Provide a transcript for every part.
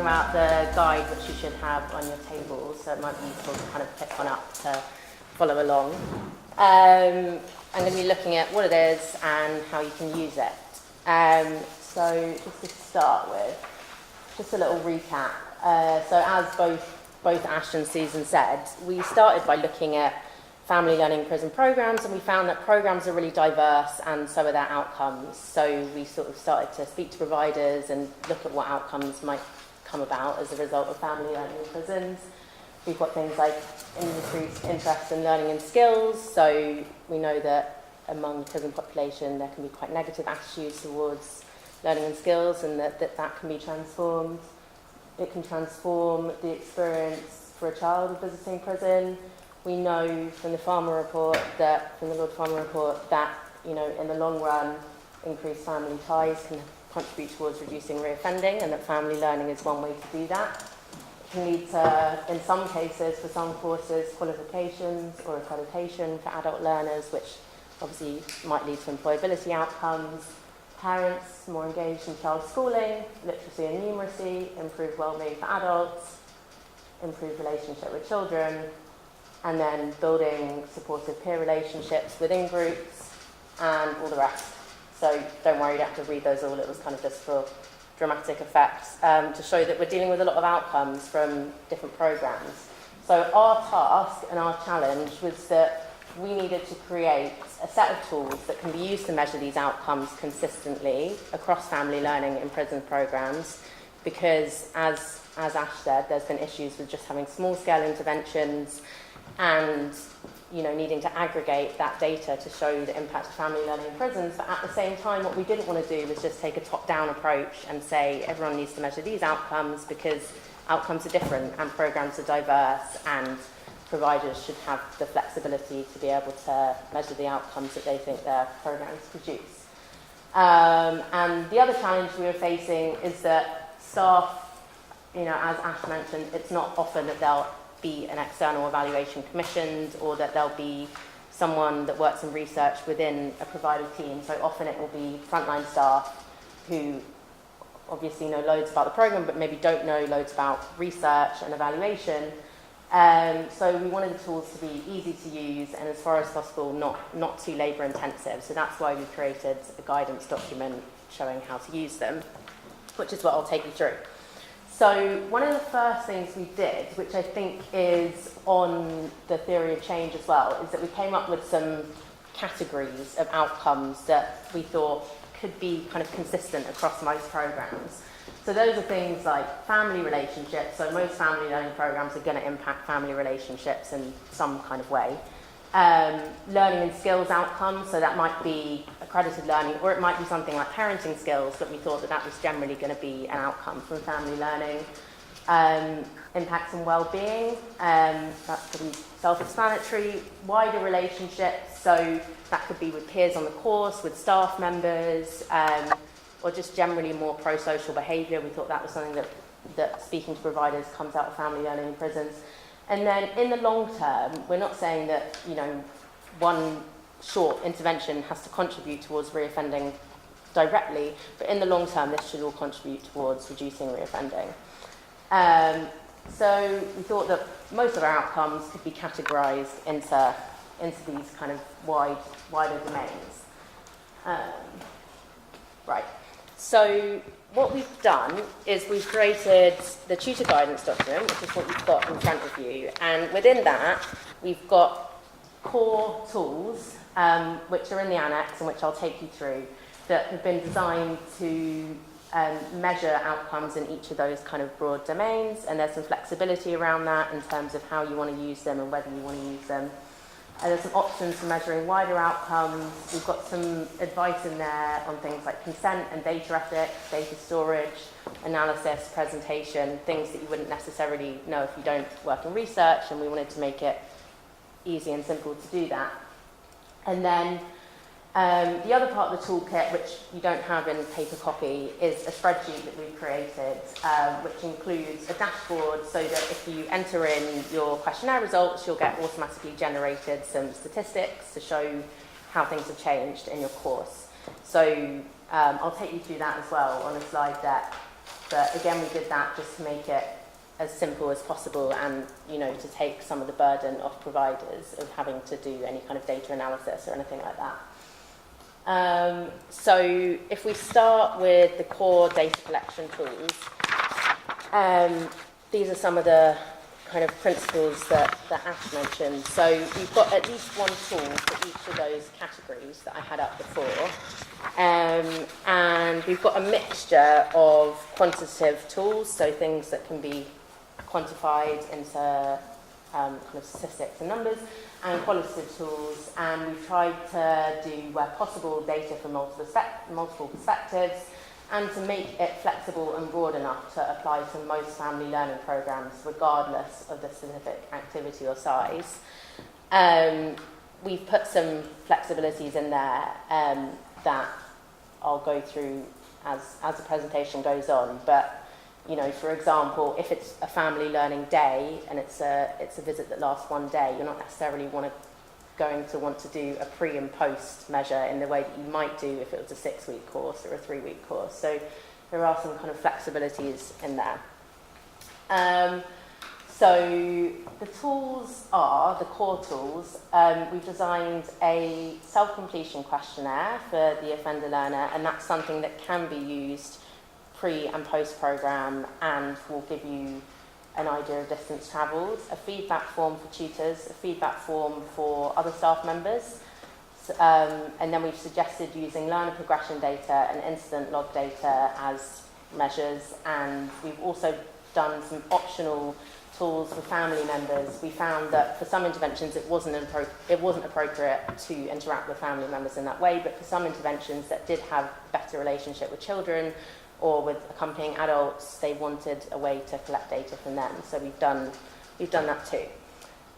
about the guide which you should have on your table, so it might be useful to kind of pick one up to follow along. I'm going to be looking at what it is and how you can use it. So just to start with, just a little recap. So as both Ash and Susan said, we started by looking at family learning prison programs, and we found that programs are really diverse and so are their outcomes. So we sort of started to speak to providers and look at what outcomes might come about as a result of family learning in prisons. We've got things like increased interest in learning and skills. So we know that among the prison population there can be quite negative attitudes towards learning and skills, and that can be transformed. It can transform the experience for a child visiting prison. We know from the Lord Farmer report, that, you know, in the long run, increased family ties can contribute towards reducing reoffending, and that family learning is one way to do that. It can lead to, in some cases, for some courses, qualifications or accreditation for adult learners, which obviously might lead to employability outcomes. Parents more engaged in child schooling, literacy and numeracy, improved well-being for adults, improved relationship with children, and then building supportive peer relationships within groups, and all the rest. So don't worry, you don't have to read those all. It was kind of just for dramatic effect, to show that we're dealing with a lot of outcomes from different programs. So our task and our challenge was that we needed to create a set of tools that can be used to measure these outcomes consistently across family learning in prison programs, because as Ash said, there's been issues with just having small-scale interventions and, you know, needing to aggregate that data to show the impact of family learning in prisons. But at the same time, what we didn't want to do was just take a top-down approach and say everyone needs to measure these outcomes, because outcomes are different and programs are diverse, and providers should have the flexibility to be able to measure the outcomes that they think their programs produce. And the other challenge we were facing is that staff, you know, as Ash mentioned, it's not often that there'll be an external evaluation commissioned, or that there'll be someone that works in research within a provider team. So often it will be frontline staff who obviously know loads about the program, but maybe don't know loads about research and evaluation. So we wanted the tools to be easy to use and, as far as possible, not too labour intensive. So that's why we created a guidance document showing how to use them, which is what I'll take you through. So one of the first things we did, which I think is on the theory of change as well, is that we came up with some categories of outcomes that we thought could be kind of consistent across most programs. So those are things like family relationships. So most family learning programs are going to impact family relationships in some kind of way. Learning and skills outcomes, so that might be accredited learning, or it might be something like parenting skills, but we thought that was generally going to be an outcome from family learning. Impacts on well-being, that's pretty self-explanatory. Wider relationships, so that could be with peers on the course, with staff members, or just generally more pro-social behaviour. We thought that was something that speaking to providers comes out of family learning in prisons. And then in the long term, we're not saying that, you know, one short intervention has to contribute towards reoffending directly, but in the long term, this should all contribute towards reducing reoffending. So we thought that most of our outcomes could be categorised into these kind of wider domains. Right. So what we've done is we've created the tutor guidance document, which is what you've got in front of you. And within that, we've got core tools, which are in the annex and which I'll take you through, that have been designed to measure outcomes in each of those kind of broad domains. And there's some flexibility around that in terms of how you want to use them and whether you want to use them. There's some options for measuring wider outcomes. We've got some advice in there on things like consent and data ethics, data storage, analysis, presentation, things that you wouldn't necessarily know if you don't work in research, and we wanted to make it easy and simple to do that. And then the other part of the toolkit, which you don't have in paper copy, is a spreadsheet that we've created, which includes a dashboard, so that if you enter in your questionnaire results, you'll get automatically generated some statistics to show how things have changed in your course. So I'll take you through that as well on a slide deck But again, we did that just to make it as simple as possible and, you know, to take some of the burden off providers of having to do any kind of data analysis or anything like that. So if we start with the core data collection tools, these are some of the kind of principles that Ash mentioned. So we've got at least one tool for each of those categories that I had up before. And we've got a mixture of quantitative tools, so things that can be quantified into kind of statistics and numbers, and qualitative tools. And we've tried to do, where possible, data from multiple perspectives, and to make it flexible and broad enough to apply to most family learning programs, regardless of the specific activity or size. We've put some flexibilities in there that I'll go through as the presentation goes on. But, you know, for example, if it's a family learning day and it's a visit that lasts one day, you're not necessarily going to want to do a pre and post measure in the way that you might do if it was a 6-week course or a 3-week course. So there are some kind of flexibilities in there. So the tools are, the core tools, we've designed a self-completion questionnaire for the offender learner, and that's something that can be used pre and post program and will give you an idea of distance travelled, a feedback form for tutors, a feedback form for other staff members, and then we've suggested using learner progression data and incident log data as measures, and we've also done some optional tools for family members. We found that for some interventions it wasn't appropriate to interact with family members in that way, but for some interventions that did have better relationship with children or with accompanying adults, they wanted a way to collect data from them. So we've done that too.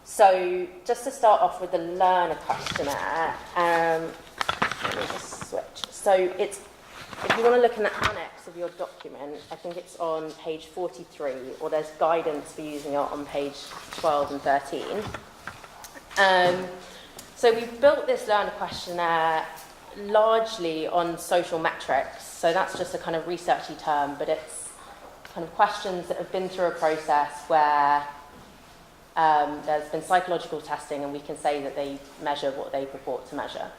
So just to start off with the learner questionnaire, let me just switch. So it's, if you want to look in the annex of your document, I think it's on page 43, or there's guidance for using it on page 12 and 13. So we've built this learner questionnaire largely on social metrics. So that's just a kind of researchy term, but it's kind of questions that have been through a process where there's been psychological testing and we can say that they measure what they purport to measure.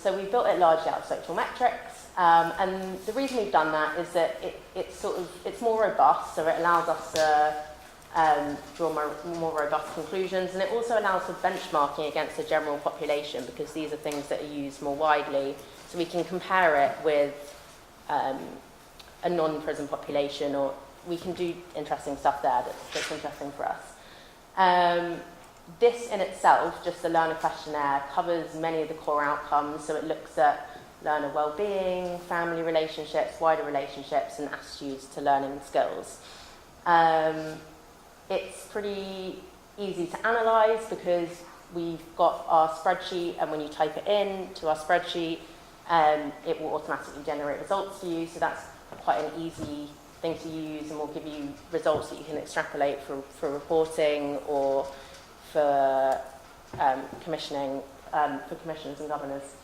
So we built it largely out of social metrics, and the reason we've done that is that it's more robust, so it allows us to draw more robust conclusions, and it also allows for benchmarking against the general population, because these are things that are used more widely, so we can compare it with a non-prison population, or we can do interesting stuff there that's interesting for us. This in itself, just the learner questionnaire, covers many of the core outcomes, so it looks at learner well-being, family relationships, wider relationships, and attitudes to learning and skills. It's pretty easy to analyse because we've got our spreadsheet, and when you type it in to our spreadsheet, it will automatically generate results for you, so that's quite an easy thing to use, and will give you results that you can extrapolate for reporting or for commissioning, for commissioners and governors.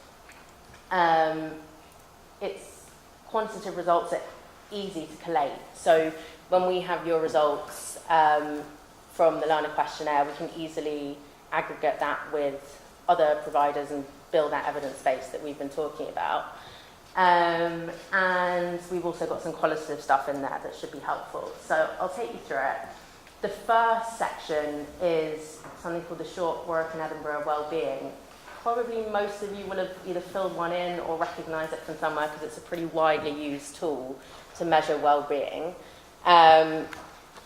It's quantitative results that are easy to collate. So when we have your results from the learner questionnaire, we can easily aggregate that with other providers and build that evidence base that we've been talking about. And we've also got some qualitative stuff in there that should be helpful. So I'll take you through it. The first section is something called the Short Work in Edinburgh Wellbeing. Probably most of you will have either filled one in or recognise it from somewhere, because it's a pretty widely used tool to measure well-being.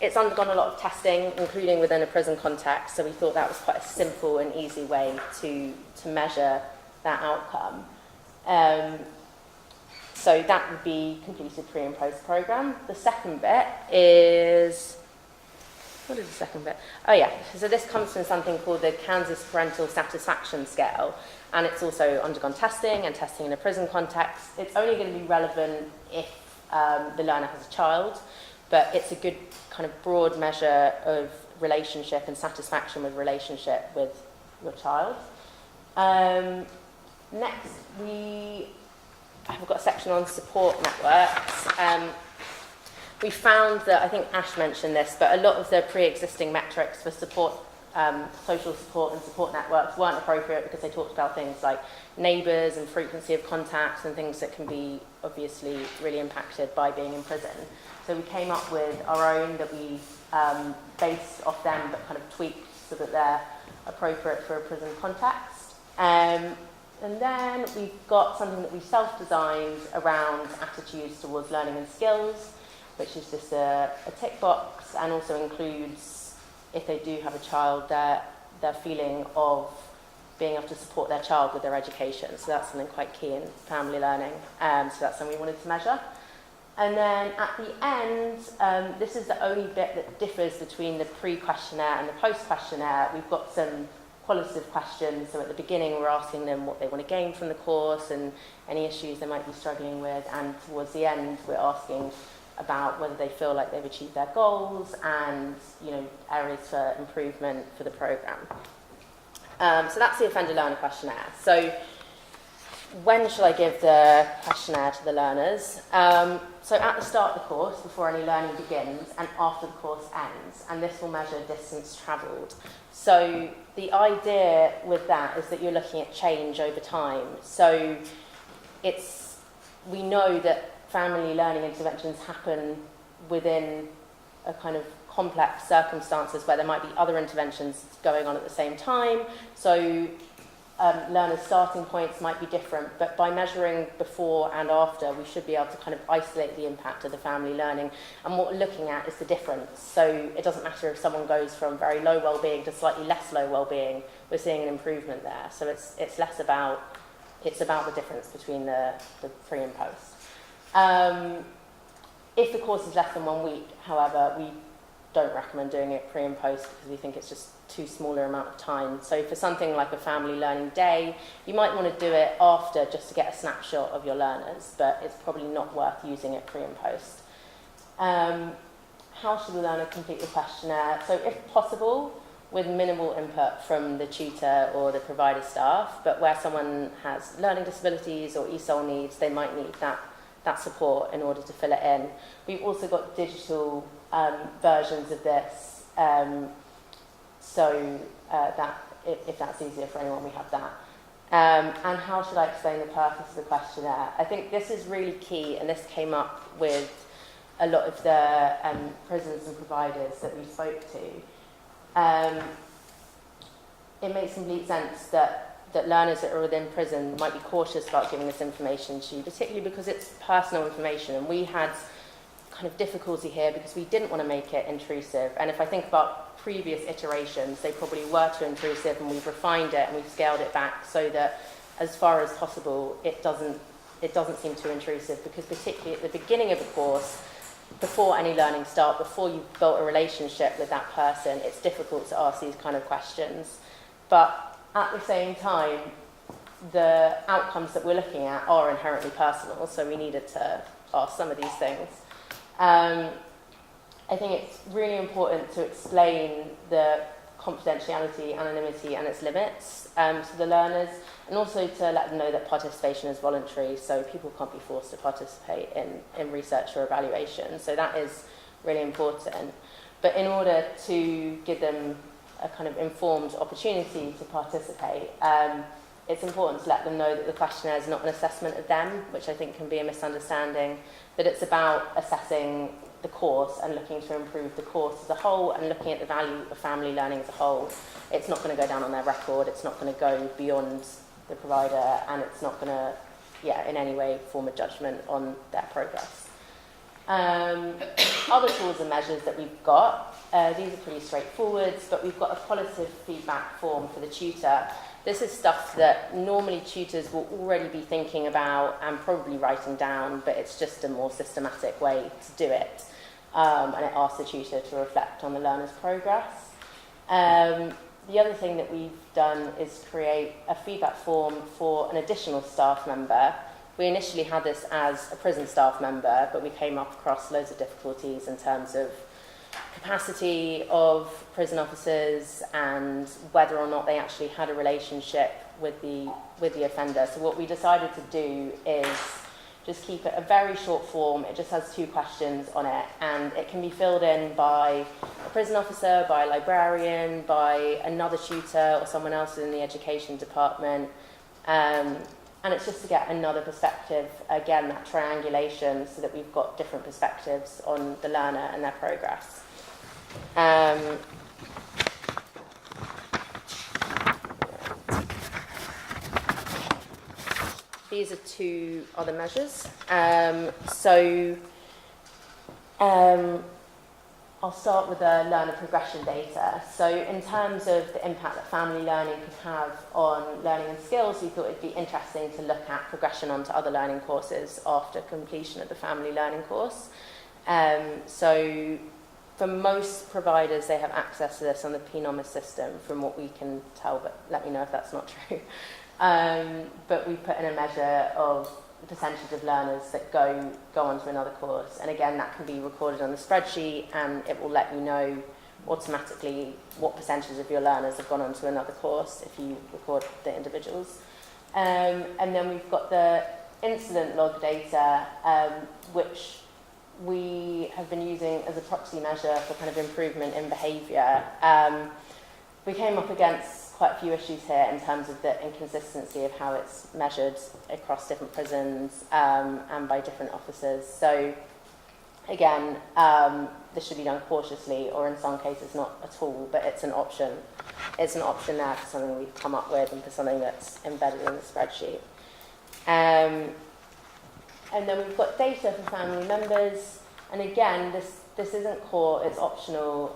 It's undergone a lot of testing, including within a prison context, so we thought that was quite a simple and easy way to measure that outcome. So that would be completed pre and post programme. The second bit is, what is the second bit? Oh yeah, so this comes from something called the Kansas Parental Satisfaction Scale, and it's also undergone testing and testing in a prison context. It's only going to be relevant if the learner has a child, but it's a good kind of broad measure of relationship and satisfaction with relationship with your child. Next, we have got a section on support networks. we found that, I think Ash mentioned this, but a lot of the pre-existing metrics for support, social support and support networks weren't appropriate because they talked about things like neighbours and frequency of contacts and things that can be obviously really impacted by being in prison. So we came up with our own that we based off them but kind of tweaked so that they're appropriate for a prison context. And then we've got something that we self-designed around attitudes towards learning and skills, which is just a tick box, and also includes, if they do have a child, their feeling of being able to support their child with their education. So that's something quite key in family learning. So that's something we wanted to measure. And then at the end, this is the only bit that differs between the pre-questionnaire and the post-questionnaire. We've got some qualitative questions. So at the beginning, we're asking them what they want to gain from the course and any issues they might be struggling with. And towards the end, we're asking about whether they feel like they've achieved their goals and, you know, areas for improvement for the programme. So that's the offender learner questionnaire. So when should I give the questionnaire to the learners? So at the start of the course, before any learning begins, and after the course ends, and this will measure distance travelled. So the idea with that is that you're looking at change over time. So we know that family learning interventions happen within a kind of complex circumstances where there might be other interventions going on at the same time. So learners' starting points might be different, but by measuring before and after, we should be able to kind of isolate the impact of the family learning. And what we're looking at is the difference. So it doesn't matter if someone goes from very low well-being to slightly less low well-being, we're seeing an improvement there. So it's less about, it's about the difference between the pre and post. If the course is less than 1 week, however, we don't recommend doing it pre and post because we think it's just too smaller amount of time. So for something like a family learning day, you might want to do it after just to get a snapshot of your learners, but it's probably not worth using it pre and post. How should the learner complete the questionnaire? So if possible, with minimal input from the tutor or the provider staff, but where someone has learning disabilities or ESOL needs, they might need that support in order to fill it in. We've also got digital versions of this, so that if that's easier for anyone, we have that. And how should I explain the purpose of the questionnaire? I think this is really key, and this came up with a lot of the prisons and providers that we spoke to. It makes complete sense that learners that are within prison might be cautious about giving this information to you, particularly because it's personal information. And we had kind of difficulty here because we didn't want to make it intrusive. And if I think about previous iterations, they probably were too intrusive, and we've refined it and we've scaled it back so that as far as possible, it doesn't seem too intrusive, because particularly at the beginning of the course, before any learning start, before you've built a relationship with that person, it's difficult to ask these kind of questions. But at the same time, the outcomes that we're looking at are inherently personal, so we needed to ask some of these things. I think it's really important to explain the confidentiality, anonymity, and its limits to the learners, and also to let them know that participation is voluntary, so people can't be forced to participate in research or evaluation. So that is really important. But in order to give them a kind of informed opportunity to participate, it's important to let them know that the questionnaire is not an assessment of them, which I think can be a misunderstanding, that it's about assessing the course and looking to improve the course as a whole and looking at the value of family learning as a whole. It's not going to go down on their record, it's not going to go beyond the provider, and it's not going to, in any way form a judgment on their progress. Other tools and measures that we've got, these are pretty straightforward, but we've got a qualitative feedback form for the tutor. This is stuff that normally tutors will already be thinking about and probably writing down, but it's just a more systematic way to do it. And it asks the tutor to reflect on the learner's progress. The other thing that we've done is create a feedback form for an additional staff member. We initially had this as a prison staff member, but we came up across loads of difficulties in terms of capacity of prison officers and whether or not they actually had a relationship with the offender. So what we decided to do is just keep it a very short form. It just has 2 questions on it, and it can be filled in by a prison officer, by a librarian, by another tutor or someone else in the education department. And it's just to get another perspective, again, that triangulation, so that we've got different perspectives on the learner and their progress. These are 2 other measures. I'll start with the learner progression data. So in terms of the impact that family learning could have on learning and skills, we thought it'd be interesting to look at progression onto other learning courses after completion of the family learning course. So for most providers, they have access to this on the PNOMIS system, from what we can tell, but let me know if that's not true. But we put in a measure of the percentage of learners that go on to another course. And again, that can be recorded on the spreadsheet, and it will let you know automatically what percentage of your learners have gone on to another course if you record the individuals. And then we've got the incident log data, which we have been using as a proxy measure for kind of improvement in behaviour. We came up against quite a few issues here in terms of the inconsistency of how it's measured across different prisons and by different officers. So again, this should be done cautiously, or in some cases not at all, but it's an option. It's an option there for something we've come up with and for something that's embedded in the spreadsheet. And then we've got data for family members, and again, this isn't core, it's optional.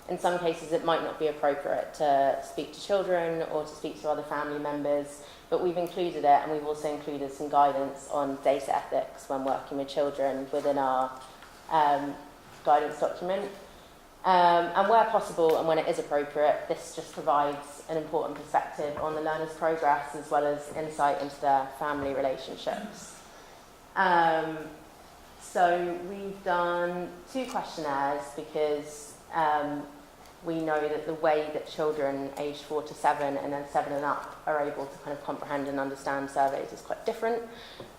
In some cases, it might not be appropriate to speak to children or to speak to other family members, but we've included it, and we've also included some guidance on data ethics when working with children within our guidance document. And where possible and when it is appropriate, this just provides an important perspective on the learner's progress, as well as insight into their family relationships. So we've done 2 questionnaires because we know that the way that children aged 4 to 7 and then 7 and up are able to kind of comprehend and understand surveys is quite different.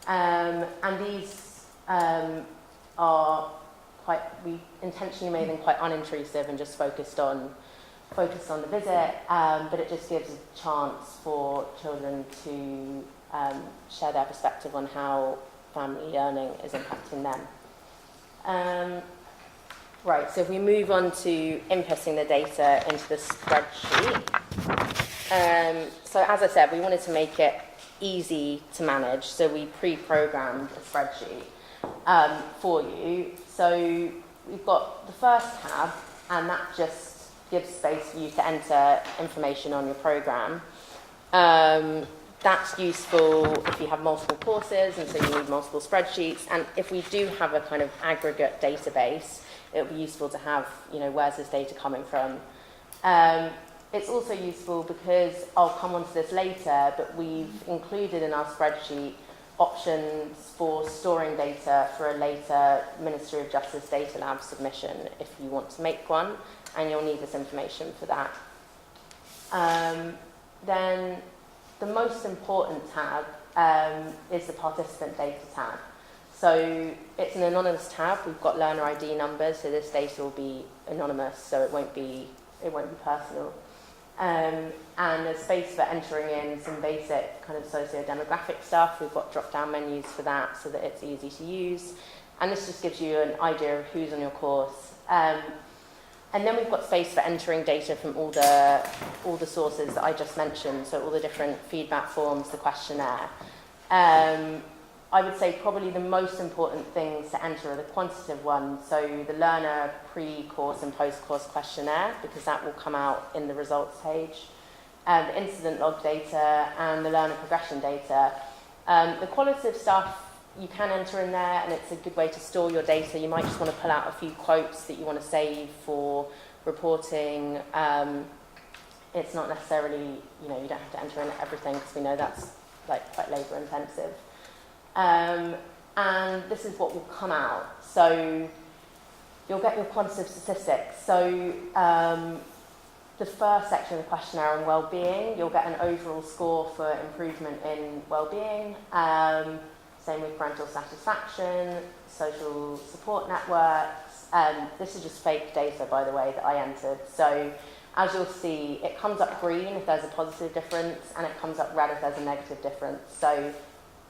And these are quite, we intentionally made them quite unintrusive and just focused on the visit, but it just gives a chance for children to share their perspective on how family learning is impacting them. Right, so if we move on to inputting the data into the spreadsheet. So as I said, we wanted to make it easy to manage, so we pre-programmed a spreadsheet for you. So we've got the first tab, and that just gives space for you to enter information on your program. That's useful if you have multiple courses, and so you need multiple spreadsheets. And if we do have a kind of aggregate database, it would be useful to have, where's this data coming from? It's also useful because, I'll come on to this later, but we've included in our spreadsheet options for storing data for a later Ministry of Justice Datalab submission if you want to make one, and you'll need this information for that. Then the most important tab is the participant data tab. So it's an anonymous tab. We've got learner ID numbers, so this data will be anonymous, so it won't be personal. And there's space for entering in some basic kind of socio-demographic stuff. We've got drop-down menus for that so that it's easy to use. And this just gives you an idea of who's on your course. And then we've got space for entering data from all the sources that I just mentioned, so all the different feedback forms, the questionnaire. I would say probably the most important things to enter are the quantitative ones, so the learner pre-course and post-course questionnaire, because that will come out in the results page, the incident log data, and the learner progression data. The qualitative stuff you can enter in there, and it's a good way to store your data. You might just want to pull out a few quotes that you want to save for reporting. It's not necessarily, you don't have to enter in everything, because we know that's quite labour intensive. And this is what will come out. So you'll get your quantitative statistics. So the first section of the questionnaire on well-being, you'll get an overall score for improvement in well-being. Same with parental satisfaction, social support networks. This is just fake data, by the way, that I entered. So as you'll see, it comes up green if there's a positive difference, and it comes up red if there's a negative difference. So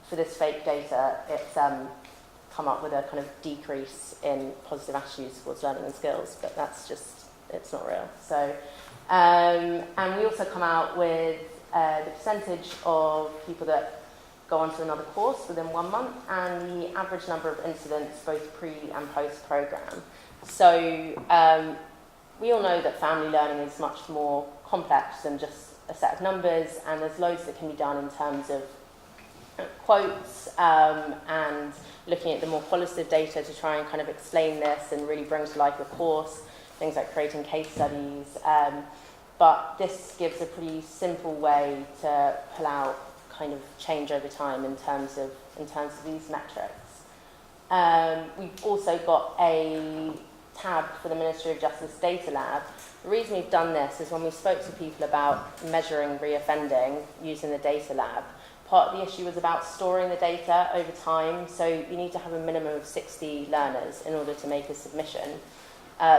for this fake data, it's come up with a kind of decrease in positive attitudes towards learning and skills, but that's just, it's not real. So, and we also come out with the percentage of people that go on to another course within 1 month, and the average number of incidents both pre and post program. So we all know that family learning is much more complex than just a set of numbers, and there's loads that can be done in terms of quotes and looking at the more qualitative data to try and kind of explain this and really bring to life the course, things like creating case studies. But this gives a pretty simple way to pull out kind of change over time in terms of these metrics. We've also got a tab for the Ministry of Justice Datalab. The reason we've done this is when we spoke to people about measuring reoffending using the Datalab, part of the issue was about storing the data over time, so you need to have a minimum of 60 learners in order to make a submission.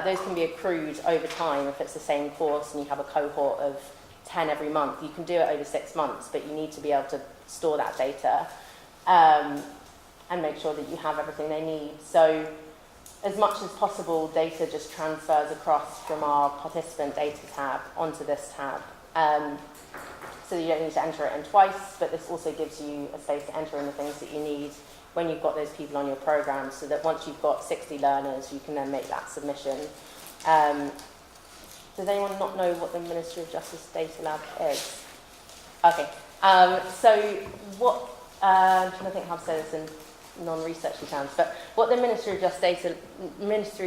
Those can be accrued over time if it's the same course and you have a cohort of 10 every month. You can do it over 6 months, but you need to be able to store that data and make sure that you have everything they need. So as much as possible, data just transfers across from our participant data tab onto this tab. So you don't need to enter it in twice, but this also gives you a space to enter in the things that you need when you've got those people on your program, so that once you've got 60 learners, you can then make that submission. Does anyone not know what the Ministry of Justice Datalab is? Okay, so what, I'm trying to think how to say this in non-researchy terms, but what the Ministry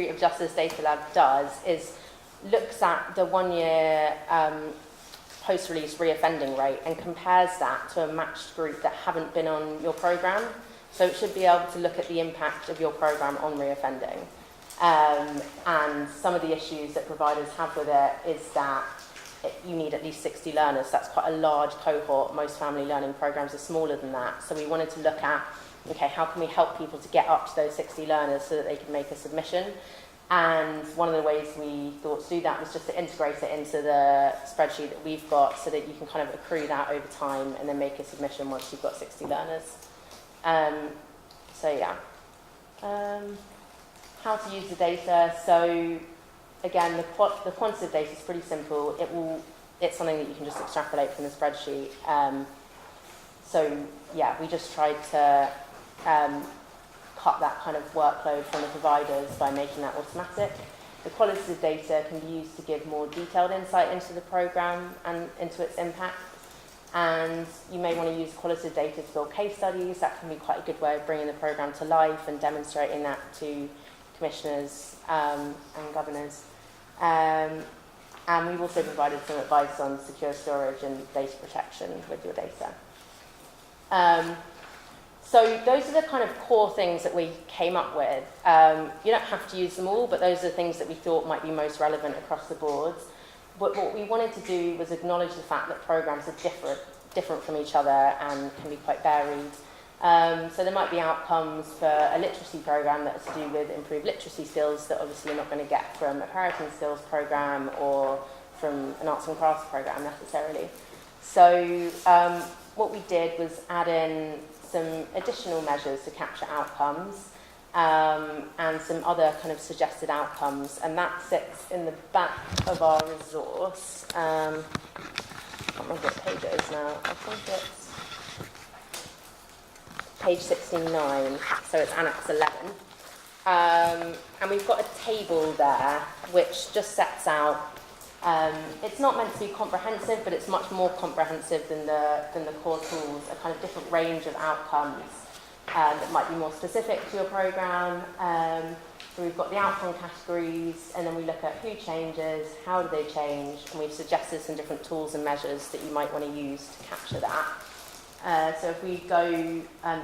of Justice Datalab does is looks at the 1 year post-release reoffending rate and compares that to a matched group that haven't been on your program. So it should be able to look at the impact of your program on reoffending. And some of the issues that providers have with it is that you need at least 60 learners. That's quite a large cohort. Most family learning programs are smaller than that. So we wanted to look at, okay, how can we help people to get up to those 60 learners so that they can make a submission? And one of the ways we thought to do that was just to integrate it into the spreadsheet that we've got so that you can kind of accrue that over time and then make a submission once you've got 60 learners. So yeah. How to use the data. So again, the quantitative data is pretty simple. It's something that you can just extrapolate from the spreadsheet. So yeah, we just tried to cut that kind of workload from the providers by making that automatic. The qualitative data can be used to give more detailed insight into the program and into its impact. And you may want to use qualitative data to build case studies. That can be quite a good way of bringing the program to life and demonstrating that to commissioners and governors. And we've also provided some advice on secure storage and data protection with your data. So those are the kind of core things that we came up with. You don't have to use them all, but those are the things that we thought might be most relevant across the board. But what we wanted to do was acknowledge the fact that programs are different from each other and can be quite varied. So there might be outcomes for a literacy program that are to do with improved literacy skills that obviously you're not going to get from a parenting skills program or from an arts and crafts program necessarily. So what we did was add in some additional measures to capture outcomes and some other kind of suggested outcomes, and that sits in the back of our resource. I can't remember what page it is now. I think it's page 69, so it's Annex 11. And we've got a table there which just sets out, it's not meant to be comprehensive, but it's much more comprehensive than the core tools, a kind of different range of outcomes that might be more specific to your program. So we've got the outcome categories, and then we look at who changes, how do they change, and we've suggested some different tools and measures that you might want to use to capture that. So if we go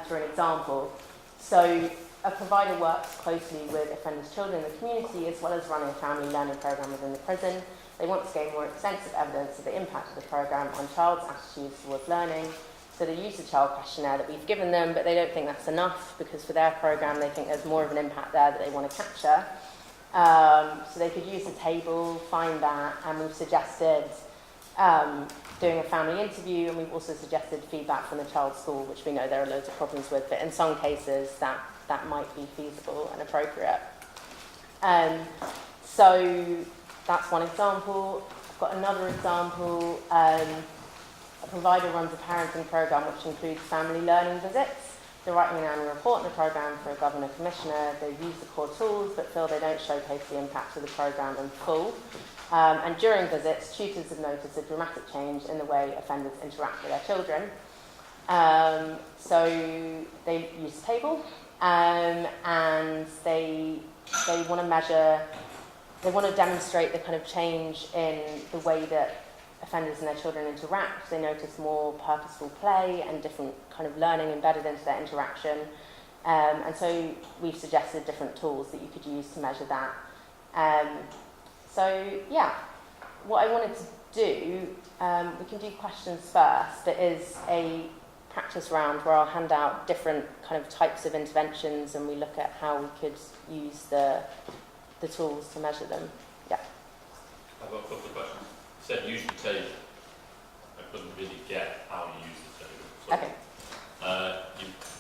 through an example, so a provider works closely with offenders' children in the community as well as running a family learning program within the prison. They want to gain more extensive evidence of the impact of the program on child's attitudes towards learning. So they use the child questionnaire that we've given them, but they don't think that's enough because for their programme they think there's more of an impact there that they want to capture. So they could use the table, find that, and we've suggested doing a family interview, and we've also suggested feedback from the child's school, which we know there are loads of problems with, but in some cases that might be feasible and appropriate. So that's one example. I've got another example. A provider runs a parenting programme which includes family learning visits. They're writing an annual report on the programme for a governor commissioner. They use the core tools but feel they don't showcase the impact of the programme in full. And during visits, tutors have noticed a dramatic change in the way offenders interact with their children. So they use a table and they want to measure, they want to demonstrate the kind of change in the way that offenders and their children interact. They notice more purposeful play and different kind of learning embedded into their interaction. And so we've suggested different tools that you could use to measure that. So yeah, what I wanted to do, we can do questions first. There is a practice round where I'll hand out different kind of types of interventions and we look at how we could use the tools to measure them. Yeah. I've got a couple of questions. You said use the table. I couldn't really get how you use the table. So, okay.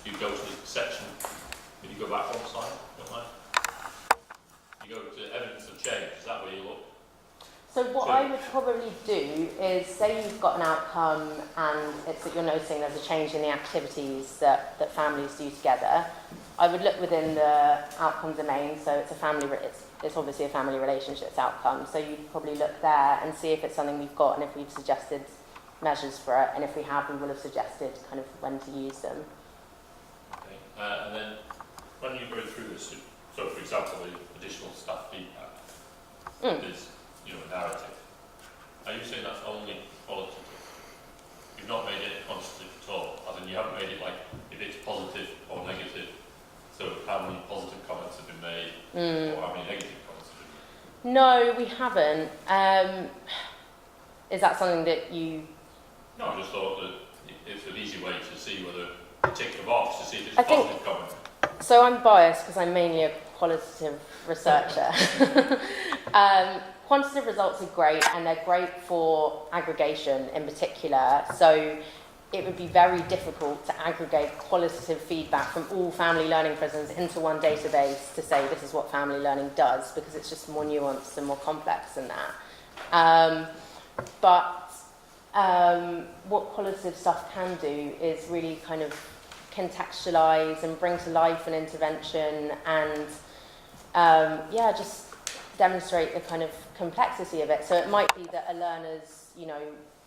You go to the section, when you go back one slide, don't mind? You go to evidence of change, is that where you look? So what I would probably do is, say you've got an outcome and it's that you're noticing there's a change in the activities that families do together. I would look within the outcome domain, so it's obviously a family relationships outcome, so you'd probably look there and see if it's something we've got and if we've suggested measures for it, and if we have, we will have suggested kind of when to use them. Okay, and then when you go through this, so for example, the additional staff feedback is, a narrative. Are you saying that's only qualitative? You've not made it quantitative at all, as in you haven't made it like if it's positive or negative. So how many positive comments have been made, or how many negative comments have been made? No, we haven't. Is that something that you... No, I just thought that it's an easy way to see whether you tick the box, to see if it's a positive comment. So I'm biased because I'm mainly a qualitative researcher. Quantitative results are great, and they're great for aggregation in particular. So it would be very difficult to aggregate qualitative feedback from all family learning prisons into one database to say this is what family learning does, because it's just more nuanced and more complex than that. But what qualitative stuff can do is really kind of contextualize and bring to life an intervention and just demonstrate the kind of complexity of it. So it might be that a learner's,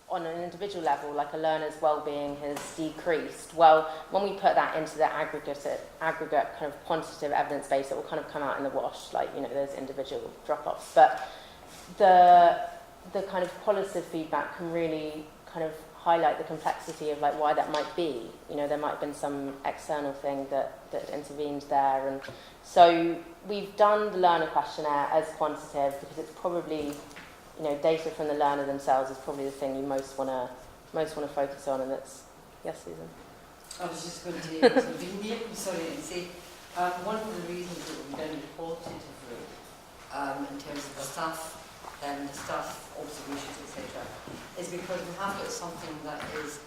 on an individual level, like a learner's well-being has decreased. Well, when we put that into the aggregate kind of quantitative evidence base, it will kind of come out in the wash, like, there's individual drop-offs. But the kind of qualitative feedback can really kind of highlight the complexity of like why that might be. There might have been some external thing that intervened there. And so we've done the learner questionnaire as quantitative because it's probably, data from the learner themselves is probably the thing you most want to focus on. And that's, yes, Susan? I was just going to intervene, and say one of the reasons that we've done it qualitatively in terms of the staff observations, etc., is because we have got something that is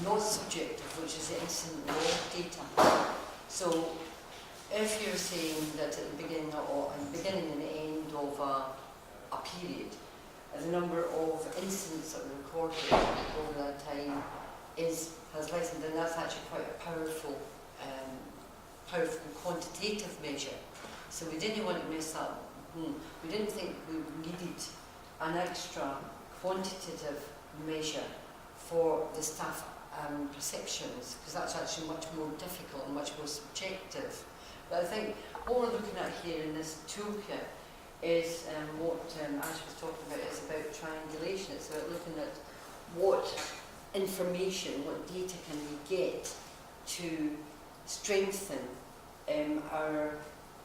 not subjective, which is the incident raw data. So if you're saying that at the beginning and the end of a period, the number of incidents that were recorded over that time has lessened, and that's actually quite a powerful quantitative measure. So we didn't want to mess up. We didn't think we needed an extra quantitative measure for the staff perceptions, because that's actually much more difficult and much more subjective. But I think what we're looking at here in this toolkit is what Ash was talking about, is about triangulation. It's about looking at what information, what data can we get to strengthen our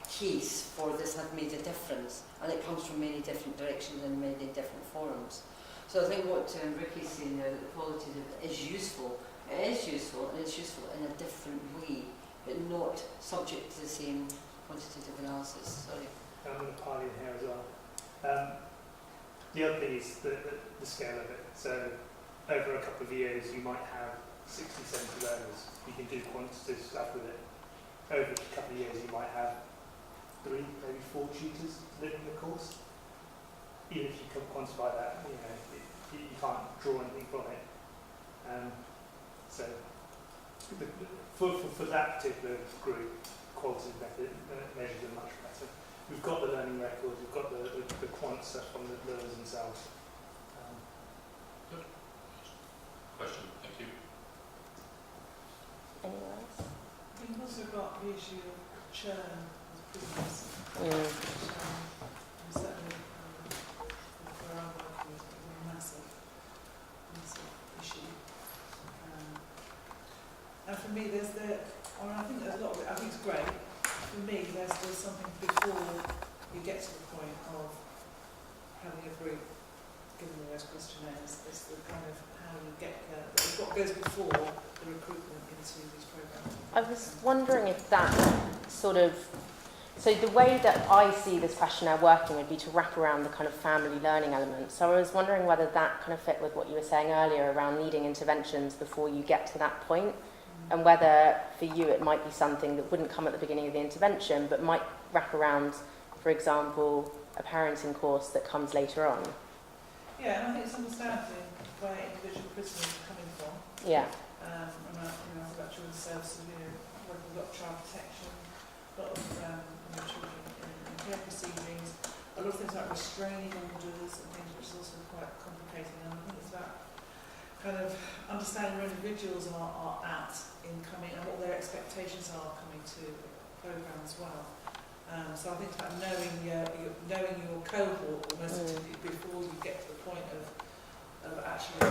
case for this has made a difference, and it comes from many different directions and many different forums. So I think what Ricky's saying now, that the qualitative is useful. It is useful, and it's useful in a different way, but not subject to the same quantitative analysis. Sorry. I'm going to pile in here as well. The other thing is the scale of it. So over a couple of years, you might have 60, 70 learners. You can do quantitative stuff with it. Over a couple of years, you might have 3, maybe 4 tutors living the course. Even if you can quantify that, you can't draw anything from it. So for that particular group, qualitative measures are much better. We've got the learning records, we've got the quant stuff from the learners themselves. Good. Question, thank you. Anyone else? We've also got the issue of churn with prisoners. Certainly, for our work, it's a massive issue. And for me, I think there's a lot of it, I think it's great. For me, there's something before you get to the point of having a group, giving you those questionnaires. It's the kind of how you get there. It's what goes before the recruitment into these programs. I was wondering if that so the way that I see this questionnaire working would be to wrap around the kind of family learning element. So I was wondering whether that kind of fit with what you were saying earlier around needing interventions before you get to that point. And whether for you it might be something that wouldn't come at the beginning of the intervention but might wrap around, for example, a parenting course that comes later on. Yeah, and I think it's understanding where individual prisoners are coming from. Yeah. And I've got children's services, where we've got child protection, a lot of children in care proceedings, a lot of things like restraining orders and things, which is also quite complicated. And I think it's about kind of understanding where individuals are at in coming and what their expectations are coming to the programme as well. So I think it's about knowing your cohort almost before you get to the point of actually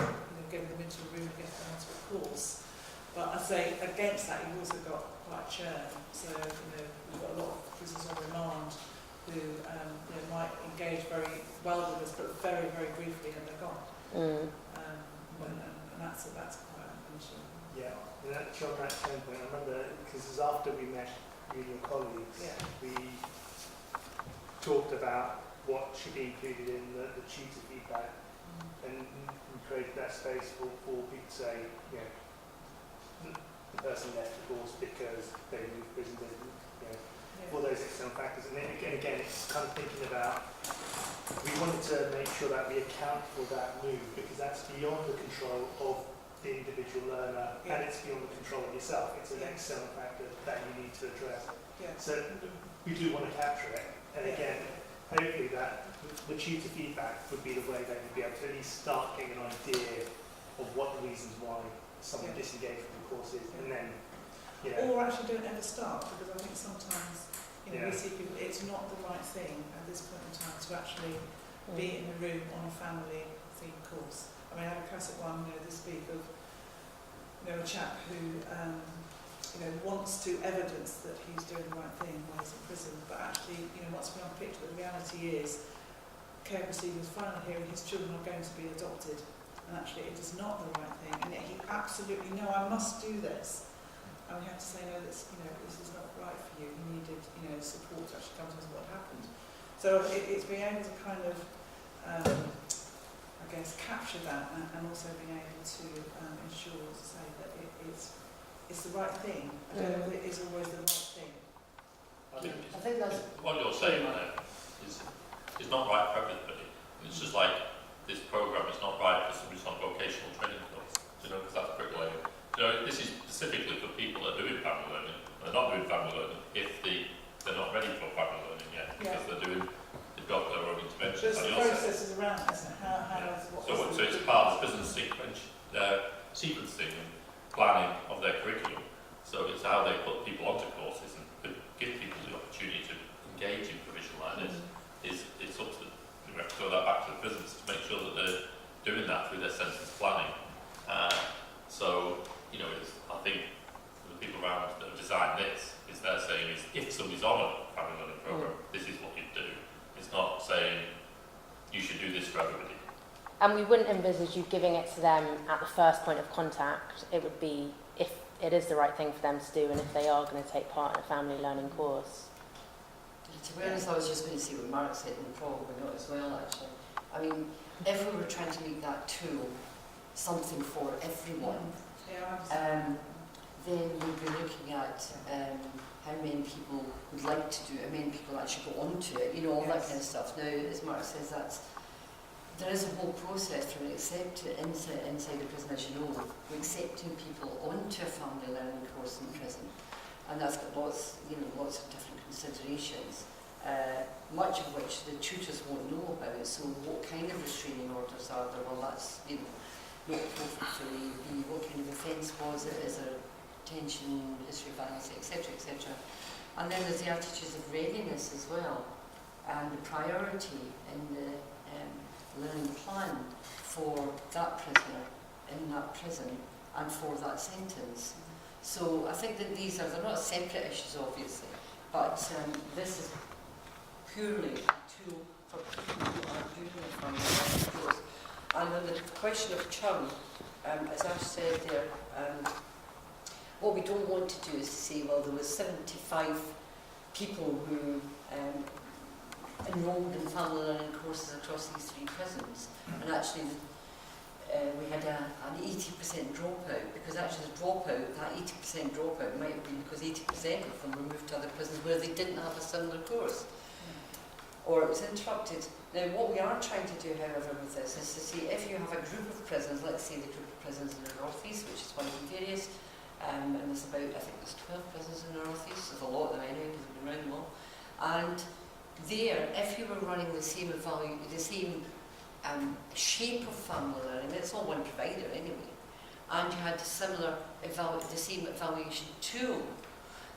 getting them into a room and getting them onto a course. But I say against that, you've also got quite a churn. So we've got a lot of prisoners on remand who might engage very well with us, but very, very briefly, and they're gone. And that's quite an issue. Yeah, and that on that same point, I remember, because it was after we met you and your colleagues, we talked about what should be included in the tutor feedback, and we created that space for people to say, the person left the course because they moved prison, all those external factors. And then again, it's kind of thinking about, we wanted to make sure that we account for that move, because that's beyond the control of the individual learner, and it's beyond the control of yourself. It's an external factor that you need to address. So we do want to capture it, and again, hopefully that the tutor feedback would be the way that you'd be able to at least start getting an idea of what the reasons why someone disengaged from the course is, and then or actually don't ever start, because I think sometimes we see people, it's not the right thing at this point in time to actually be in the room on a family themed course. I mean, I had a classic one this week of a chap who wants to evidence that he's doing the right thing while he's in prison, but actually wants to be on the picture. But the reality is care proceedings finally hearing his children are going to be adopted, and actually it is not the right thing, and yet he absolutely, no, I must do this. And we have to say, no, this is not right for you. You needed, support to actually come to us what happened. So it's being able to kind of, capture that, and also being able to ensure, to say that it's the right thing. I don't know if it is always the right thing. I think that's what you're saying there is not right for everybody. It's just like this programme is not right for somebody who's on vocational training course, because that's bricklaying. This is specifically for people that are doing family learning. They're not doing family learning if they're not ready for family learning yet, because they've got their own interventions. There's the processes around that, isn't it? So it's part of the business sequencing and planning of their curriculum. So it's how they put people onto courses and give people the opportunity to engage in provision like this. It's up to throw that back to the business to make sure that they're doing that through their census planning. I think the people around that have designed this, is they're saying is if somebody's on a family learning programme, this is what you do. It's not saying you should do this for everybody. And we wouldn't envisage you giving it to them at the first point of contact. It would be if it is the right thing for them to do and if they are going to take part in a family learning course. To be honest, I was just going to say what Mark said, and probably not as well, actually. I mean, if we were trying to make that tool something for everyone, then we'd be looking at how many people would like to do it, how many people actually go onto it, you know, all that kind of stuff. Now, as Mark says, there is a whole process from accepting inside the prison, as you know, we're accepting people onto a family learning course in prison, and that's got lots of different considerations, much of which the tutors won't know about. So, what kind of restraining orders are there? Well, that's not appropriate for the AUB. What kind of offence was it? Is there detention, history of violence, etc., etc. And then there's the attitudes of readiness as well, and the priority in the learning plan for that prisoner in that prison and for that sentence. So I think that they're not separate issues, obviously, but this is purely a tool for people who are doing the family learning course. And on the question of churn, as Ash said there, what we don't want to do is to say, well, there was 75 people who enrolled in family learning courses across these 3 prisons, and actually we had an 80% dropout, because actually the dropout, that 80% dropout might have been because 80% of them were moved to other prisons where they didn't have a similar course, or it was interrupted. Now, what we are trying to do, however, with this is to see if you have a group of prisons, let's say the group of prisons in the North East, which is one of the various, and there's about, I think there's 12 prisons in the North East, there's a lot of them anyway, because we've been around them all, and there, if you were running the same shape of family learning, it's all one provider anyway, and you had the same evaluation tool,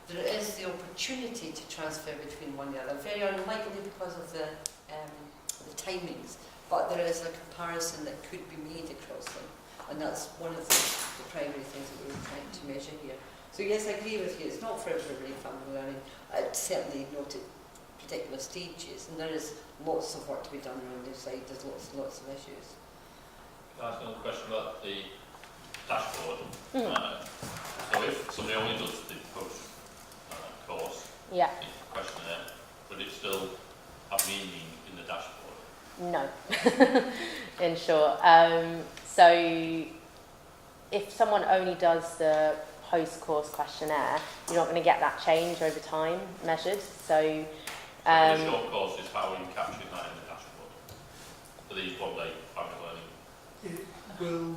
there is the opportunity to transfer between one and the other. Very unlikely because of the timings, but there is a comparison that could be made across them, and that's one of the primary things that we were trying to measure here. So yes, I agree with you, it's not for everybody family learning, certainly not at particular stages, and there is lots of work to be done around this side. There's lots of issues. Can I ask another question about the dashboard? So if somebody only does the post course, the questionnaire, would it still have meaning in the dashboard? No, in short. So if someone only does the post-course questionnaire, you're not going to get that change over time measured. So the short course is how are you capturing that in the dashboard for these one-day family learning? It will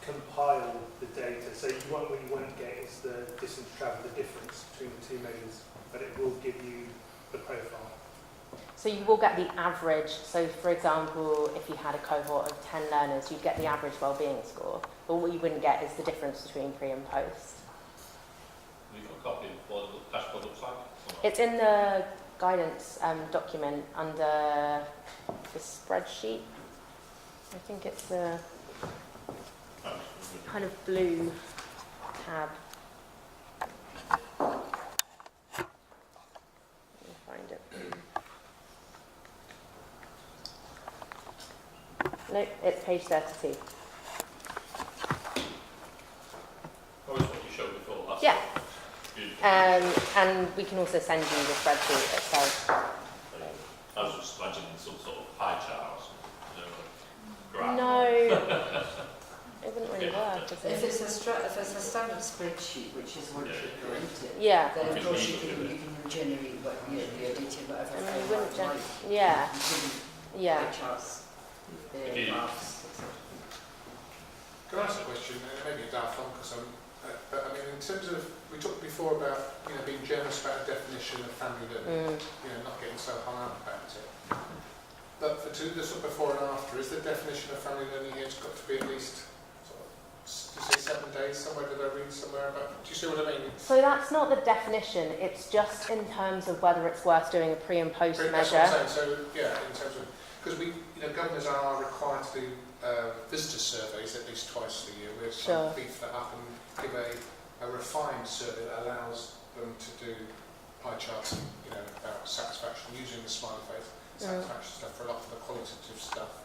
compile the data, so what you won't get is the distance travel, the difference between the 2 measures, but it will give you the profile. So you will get the average. So for example, if you had a cohort of 10 learners, you'd get the average wellbeing score, but what you wouldn't get is the difference between pre and post. Have you got a copy of what the dashboard looks like? It's in the guidance document under the spreadsheet. I think it's the kind of blue tab. Let me find it. Nope, it's page 32. What was what you showed before last Yeah. time? And we can also send you the spreadsheet itself. I was just imagining some sort of pie chart or something, graph. No, it wouldn't really work, does If it? it's a standard spreadsheet, which is what should go into it, Yeah. then of course you can generate what your data, whatever. I mean, you wouldn't like, yeah, including pie charts, graphs, etc. Can I ask a question? Maybe a daft one, but I mean, in terms of, we talked before about being generous about a definition of family learning, not getting so hung up about it. But for the sort of before and after, is the definition of family learning here got to be at least sort of, do you say 7 days somewhere? Did I read somewhere about? Do you see what I mean? so that's not the definition, it's just in terms of whether it's worth doing a pre and post That's measure. what I'm saying. So yeah, in terms of, because governors are required to do visitor surveys at least twice a year. We're trying to beef that up and give a refined survey that allows them to do pie charts, about satisfaction using the smiley face, satisfaction stuff for a lot of the qualitative stuff.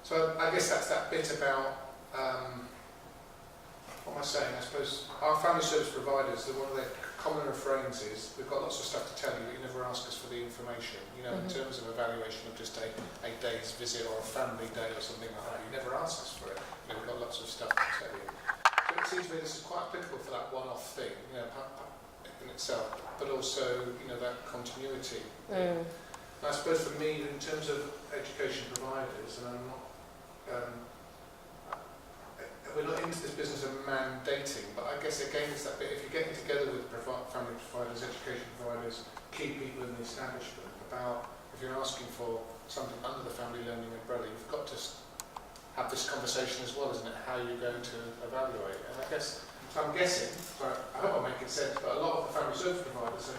So I guess that's that bit about, what am I saying? I suppose our family service providers, one of their common refrains is, we've got lots of stuff to tell you, but you never ask us for the information. You know, in terms of evaluation of just a day's visit or a family day or something like that, you never ask us for it. You know, we've got lots of stuff to tell you. So it seems to me this is quite applicable for that one-off thing, you know, in itself, but also, you know, that continuity. And I suppose for me, in terms of education providers, and I'm not, we're not into this business of mandating, but I guess again it's that bit, if you're getting together with family providers, education providers, key people in the establishment, about if you're asking for something under the family learning umbrella, you've got to have this conversation as well, isn't it, how you're going to evaluate. And I guess, so I'm guessing, but I hope I'm making sense, but a lot of the family service providers,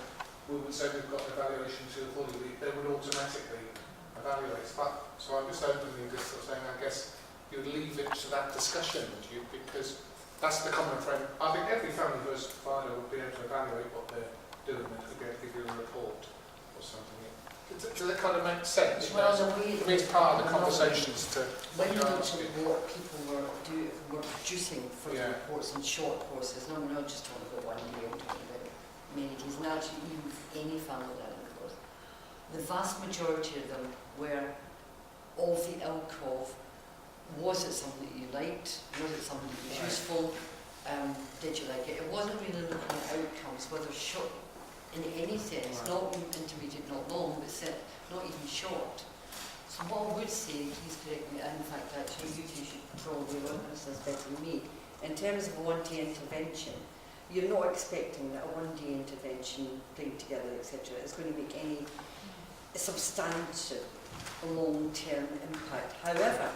we would say we've got an evaluation tool for you, they would automatically evaluate. But, so I'm just openly just sort of saying, I guess you would leave it to that discussion, would you? Because that's the common frame. I think every family service provider would be able to evaluate what they're doing and could be able to give you a report or something. Does that kind of make sense? Well, the way it means part of the conversations to... When you look at what people were producing for the reports in short courses, no, we're not just talking about 1 day, we're talking about many days, and actually even any family learning course. The vast majority of them were of the ilk of, was it something that you liked? Was it something that was useful? Did you like it? It wasn't really looking at outcomes, whether short, in any sense, not even intermediate, not long, but not even short. So what I would say, please correct me, and in fact actually you two should probably witness this better than me, in terms of a one-day intervention, you're not expecting that a one-day intervention, playing together, etc., is going to make any substantial long-term impact. However,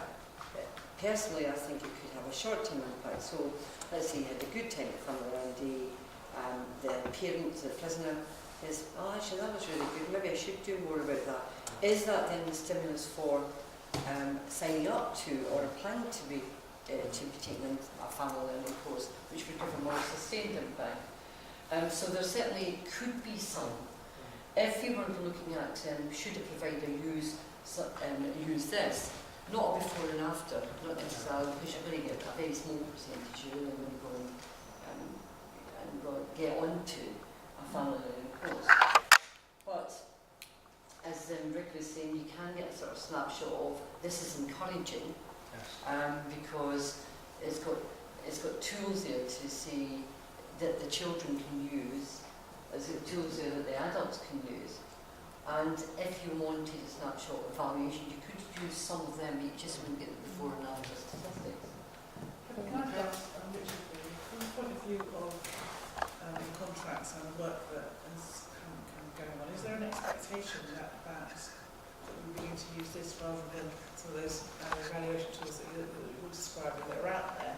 personally I think it could have a short-term impact. So let's say you had a good time at family around day, the parent, the prisoner is, oh actually that was really good, maybe I should do more about that. Is that then the stimulus for signing up to or applying to be taking a family learning course, which would give a more sustained impact? So there certainly could be some. If we were looking at should a provider use this, not a before and after, not necessarily, because you're going to get a very small percentage you're really going to go and get onto a family learning course. But as Rick was saying, you can get a sort of snapshot of this is encouraging, because it's got tools there to see that the children can use, there's tools there that the adults can use. And if you wanted a snapshot evaluation, you could use some of them, you just wouldn't get the before and after statistics. Can I ask, Richard, from the point of view of contracts and work that is going on, is there an expectation that we begin to use this rather than some of those evaluation tools that you were describing that are out there?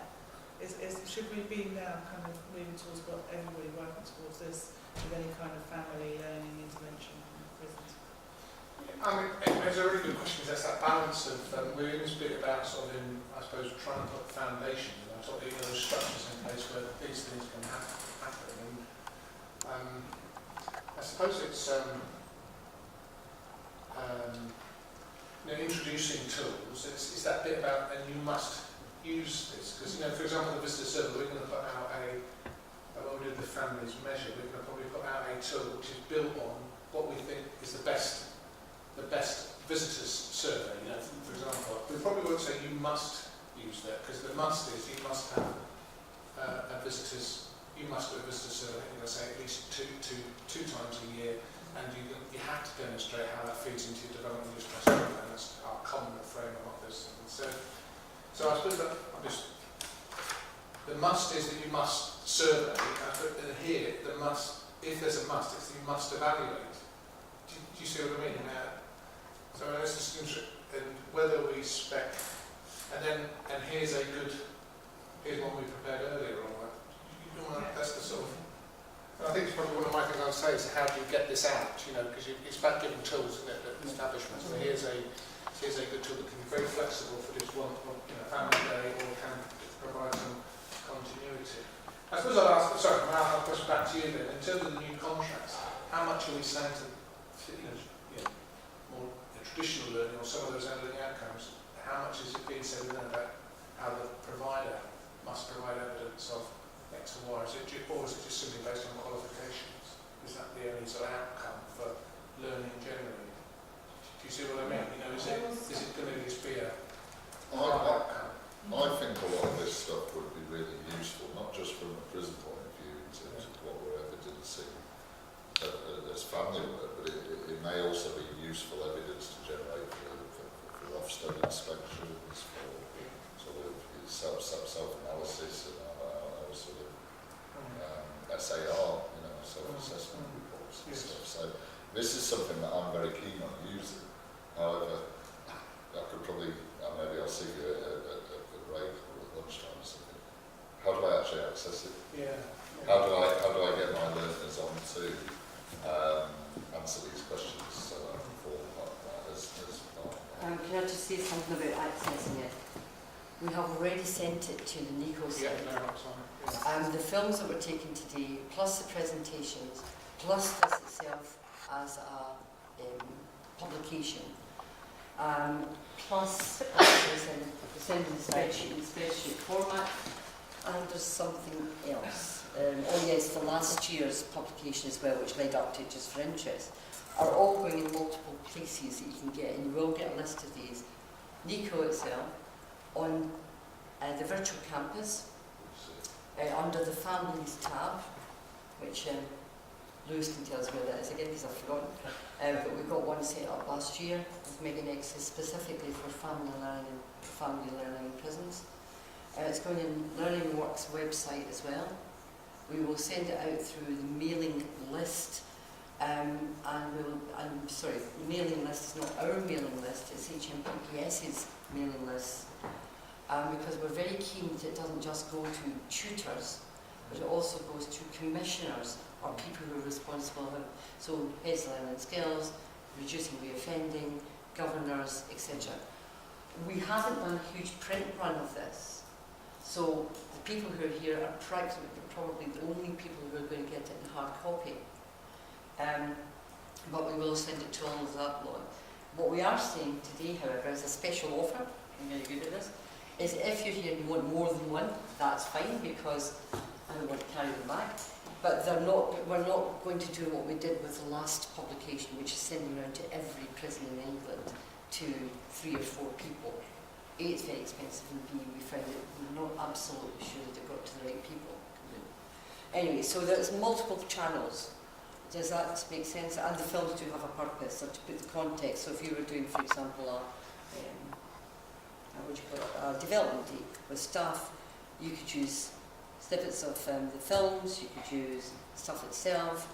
Should we be now kind of moving towards what everybody working towards this with any kind of family learning intervention in prisons? I mean, it's a really good question, because that's that balance of, we're in this bit about sort of, I suppose, trying to put foundations, and sort of those structures in place where these things can happen. And I suppose it's introducing tools. It's that bit about, and you must use this, because for example, the visitor survey, we're going to put out when we did the families measure, we're going to probably put out a tool which is built on what we think is the best visitors survey. For example, we probably won't say you must use that, because the must is you must have you must do a visitor survey. You're going to say at least two times a year, and you have to demonstrate how that feeds into your development use criteria, and that's our common frame of those things. So I suppose that the must is that you must survey, and here the must, if there's a must, it's that you must evaluate. Do you see what I mean? So it's just interesting, and whether we spec, and here's one we prepared earlier on. That's the sort of, and I think it's probably one of my things I would say is how do you get this out? Because it's about giving tools, isn't it, at establishments. And here's a good tool that can be very flexible for just one family day, or can provide some continuity. I suppose I'll ask a question back to you then. In terms of the new contracts, how much are we saying to more traditional learning or some of those learning outcomes, how much is it being said in there about how the provider must provide evidence of X and Y? Or is it just simply based on qualifications? Is that the only sort of outcome for learning generally? Do you see what I mean? You know, is it going to just be a outcome? I think a lot of this stuff would be really useful, not just from a prison point of view in terms of what we're evidencing as family work, but it may also be useful evidence to generate for Ofsted inspections, for sort of self-analysis and our sort of SAR, you know, self-assessment reports and stuff. So this is something that I'm very keen on using. However, I could probably, maybe I'll see you at a break or at lunchtime or something. How do I actually access it? How do I get my learners on to answer these questions so I can form that as part of Can I just say something about accessing it? We have already sent it to the NICO site. The films that were taken today, plus the presentations, plus this itself as a publication, plus it's in the spreadsheet format, and there's something else. Oh yes, the last year's publication as well, which led up to Just for Interest, are all going in multiple places that you can get, and you will get a list of these. NICO itself, on the virtual campus, under the Families tab, which Lewis can tell us where that is again because I've forgotten, but we got one set up last year with Megan X specifically for family learning in prisons. It's going in Learning Works website as well. We will send it out through the mailing list, the mailing list is not our mailing list, it's HMPPS's mailing list, because we're very keen that it doesn't just go to tutors, but it also goes to commissioners or people who are responsible, so heads of learning skills, reducing reoffending, governors, etc. We haven't done a huge print run of this. So the people who are here are practically probably the only people who are going to get it in hard copy. But we will send it to all of that lot. What we are saying today, however, is a special offer. I'm very good at this. Is if you're here and you want more than one, that's fine because I don't want to carry them back. But we're not going to do what we did with the last publication, which is sending around to every prison in England to 3 or 4 people. A, it's very expensive, and B, we found that we're not absolutely sure that it got to the right people. Anyway, so there's multiple channels. Does that make sense? And the films do have a purpose, so to put the context. So if you were doing, for example, a development day with staff, you could use snippets of the films, you could use stuff itself,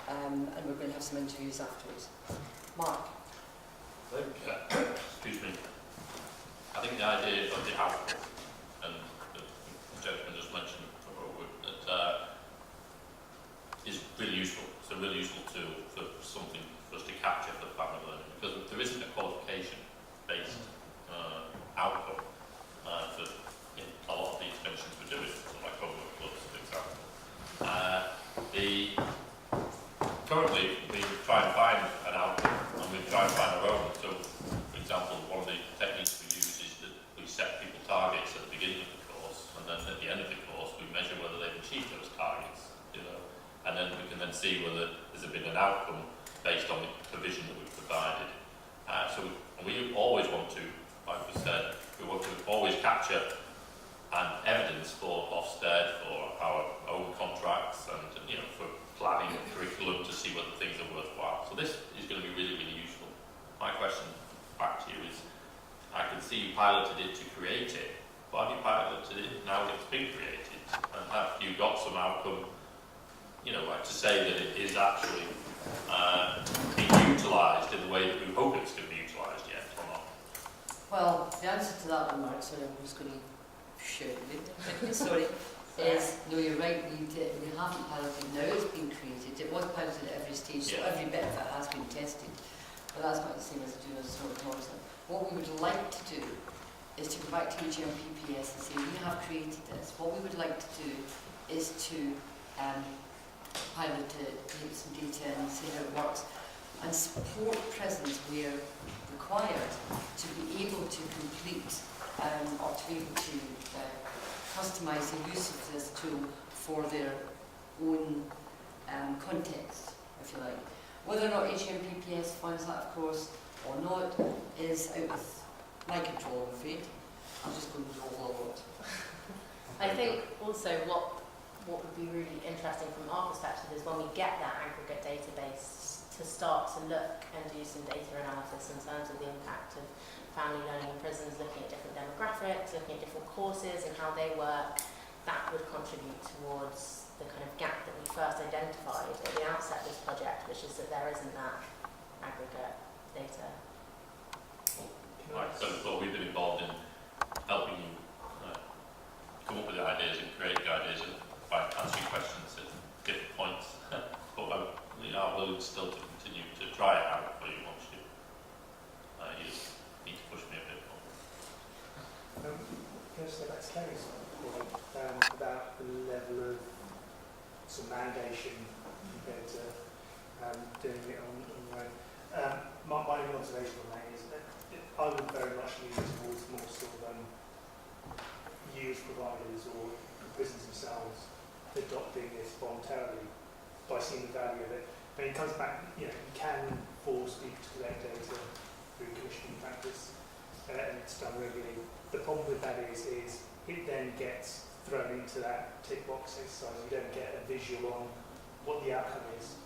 and we're going to have some interviews afterwards. Mark? Excuse me. I think the idea of the output, and the gentleman just mentioned that is really useful. It's a really useful tool for something for us to capture for family learning, because there isn't a qualification-based output for a lot of the interventions we're doing, so like homework clubs, for example. Currently, we try and find an output, and we try and find our own. So, for example, one of the techniques we use is that we set people targets at the beginning of the course, and then at the end of the course, we measure whether they've achieved those targets, and then we can then see whether there's been an outcome based on the provision that we've provided. We always want to, like we said, we want to always capture evidence for Ofsted, for our own contracts, and for planning and curriculum to see whether things are worthwhile. So this is going to be really, really useful. My question back to you is, I can see you piloted it to create it, but have you piloted it now that it's been created? And have you got some outcome, like to say that it is actually being utilised in the way that we hope it's going to be utilised yet, or not? Well, the answer to that one, Mark, sorry, I'm just going to share it with you. Sorry. Is, no, you're right, we haven't piloted, now it's been created. It was piloted at every stage, so every bit of it has been tested. But that's not the same as doing a sort of model. What we would like to do is to go back to HMPPS and say, we have created this. What we would like to do is to pilot it, get some data and see how it works. and support prisons where required to be able to complete or to be able to customise the use of this tool for their own context, if you like. Whether or not HMPPS funds that, of course, or not, is out of my control, I'm afraid. I'm just going to do a lot. I think also what would be really interesting from our perspective is when we get that aggregate database to start to look and do some data analysis in terms of the impact of family learning in prisons, looking at different demographics, looking at different courses and how they work. That would contribute towards the kind of gap that we first identified at the outset of this project, which is that there isn't that aggregate data. Like I said before, we've been involved in helping you come up with the ideas and create the ideas and by answering questions at different points. But we are willing still to continue to try it out for you once you just need to push me a bit more. Can I just go back to Kerry's point about the level of some mandation compared to doing it on your own? My only observation on that is that I would very much lean towards more sort of youth providers or the prisons themselves adopting this voluntarily by seeing the value of it. I mean, it comes back, you can force people to collect data through commissioning practice, and it's done regularly. The problem with that is it then gets thrown into that tick box exercise. You don't get a visual on what the outcome is,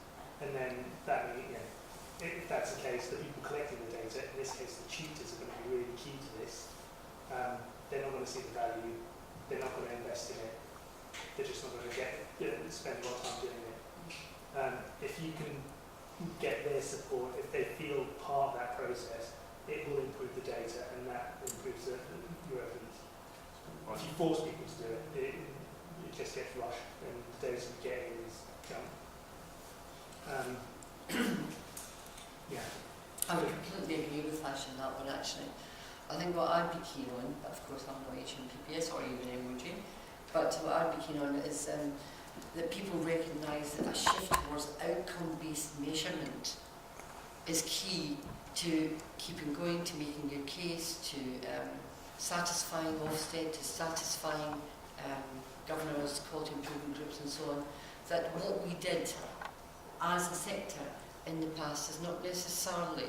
and then that, if that's the case, the people collecting the data, in this case the tutors, are going to be really key to this. They're not going to see the value. They're not going to invest in it. They're just not going to spend a lot of time doing it. If you can get their support, if they feel part of that process, it will improve the data, and that improves your evidence. If you force people to do it, it just gets rushed, and the data you get is junk. Yeah. I would completely agree with Ash on that one, actually. I think what I'd be keen on, but of course I'm not HMPPS or even emoji, but what I'd be keen on is that people recognise that a shift towards outcome-based measurement is key to keeping going, to making your case, to satisfying Ofsted, to satisfying governors, quality improvement groups and so on, that what we did as a sector in the past is not necessarily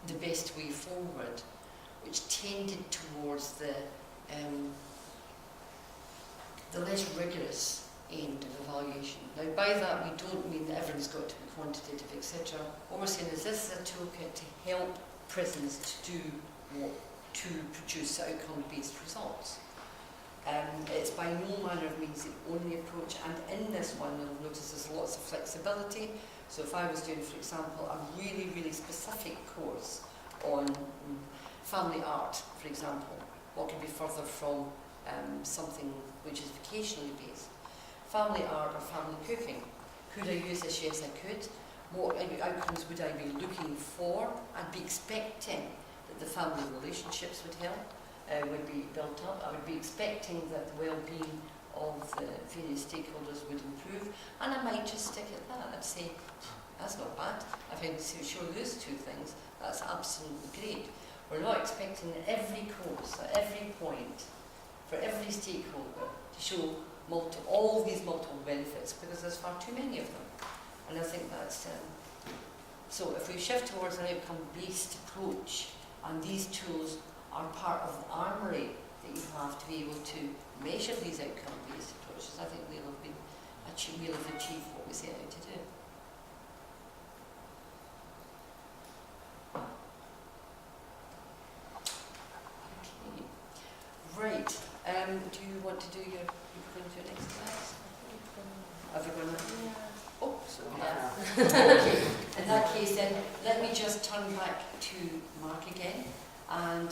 the best way forward, which tended towards the less rigorous end of evaluation. Now, by that we don't mean that everyone's got to be quantitative, etc. What we're saying is this is a toolkit to help prisons to produce outcome-based results. It's by no manner of means the only approach, and in this one you'll notice there's lots of flexibility. So if I was doing, for example, a really, really specific course on family art, for example, what could be further from something which is vocationally based? Family art or family cooking. Could I use this? Yes, I could. What outcomes would I be looking for? I'd be expecting that the family relationships would help, would be built up. I would be expecting that the well-being of the various stakeholders would improve, and I might just stick at that. I'd say, that's not bad. If I can show those two things, that's absolutely great. We're not expecting every course, at every point, for every stakeholder to show all these multiple benefits, because there's far too many of them. And I think that's so if we shift towards an outcome-based approach, and these tools are part of the armoury that you have to be able to measure these outcome-based approaches, I think we'll have achieved what we set out to do. Okay. Right. Do you want to do your next class? Everyone? Oh, sorry. Yeah. In that case, then, let me just turn back to Mark again and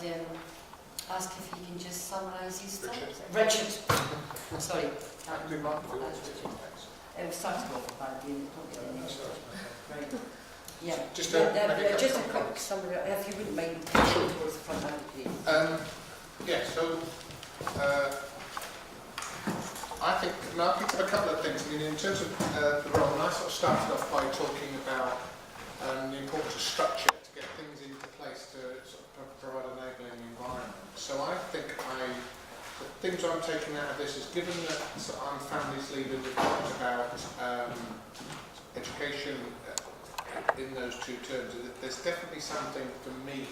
ask if he can just summarise his thoughts. Richard. Sorry. It was starting off with bad being right. Yeah. Just a quick summary, if you wouldn't mind, towards the front end, please. Yeah, so I think a couple of things. I mean, in terms of the role, and I sort of started off by talking about and the importance of structure to get things into place to sort of provide an enabling environment. So I think the things I'm taking out of this is, given that I'm families leader, we've talked about education in those two terms, there's definitely something for me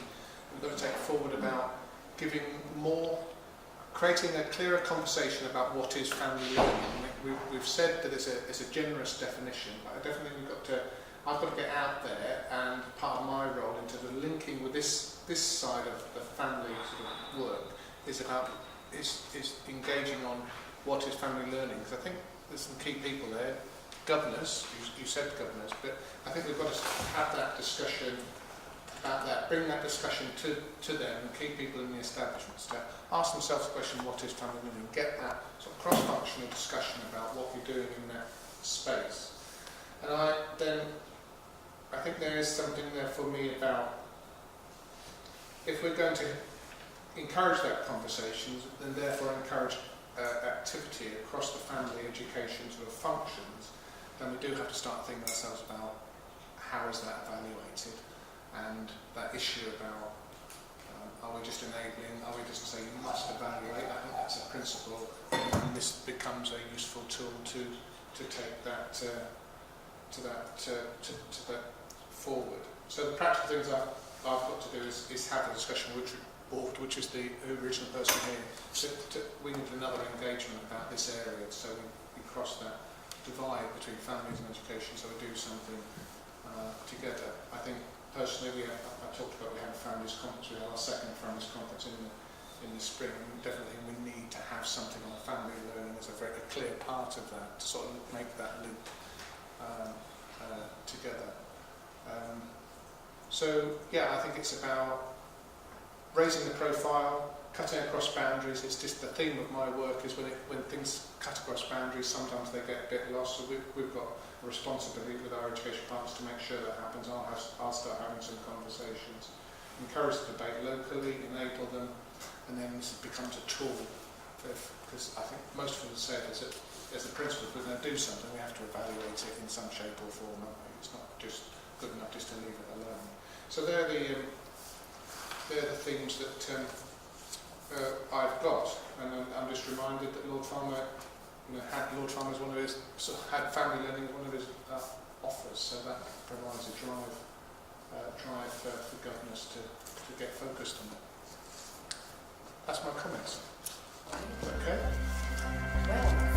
we've got to take forward about giving more, creating a clearer conversation about what is family learning. We've said that it's a generous definition, but I definitely I've got to get out there, and part of my role in terms of linking with this side of the family sort of work is engaging on what is family learning, because I think there's some key people there. Governors, you said governors, but I think we've got to have that discussion about that, bring that discussion to them, and key people in the establishments to ask themselves the question, what is family learning? Get that sort of cross-functional discussion about what we're doing in that space. And I think there is something there for me about, if we're going to encourage that conversation, then therefore encourage activity across the family education sort of functions, then we do have to start thinking ourselves about how is that evaluated, and that issue about are we just enabling, are we just saying you must evaluate. I think that's a principle, and this becomes a useful tool to take that to that forward. So the practical things I've got to do is have a discussion with board, which is the original person here. We need another engagement about this area, so we cross that divide between families and education, so we do something together. I think personally, I talked about, we had a families conference, we had our second families conference in the spring, and definitely we need to have something on family learning as a very clear part of that, to sort of make that loop together. So yeah, I think it's about raising the profile, cutting across boundaries. It's just the theme of my work is when things cut across boundaries, sometimes they get a bit lost. So we've got a responsibility with our education partners to make sure that happens. I'll start having some conversations, encourage the debate locally, enable them, and then this becomes a tool. Because I think most of us say as a principle, if we're going to do something, we have to evaluate it in some shape or form. It's not just good enough just to leave it alone. So they're the themes that I've got, and I'm just reminded that Lord Farmer, had Lord Farmer as one of his, had family learning as one of his offers, so that provides a drive for governors to get focused on it. That's my comments. Okay. Well,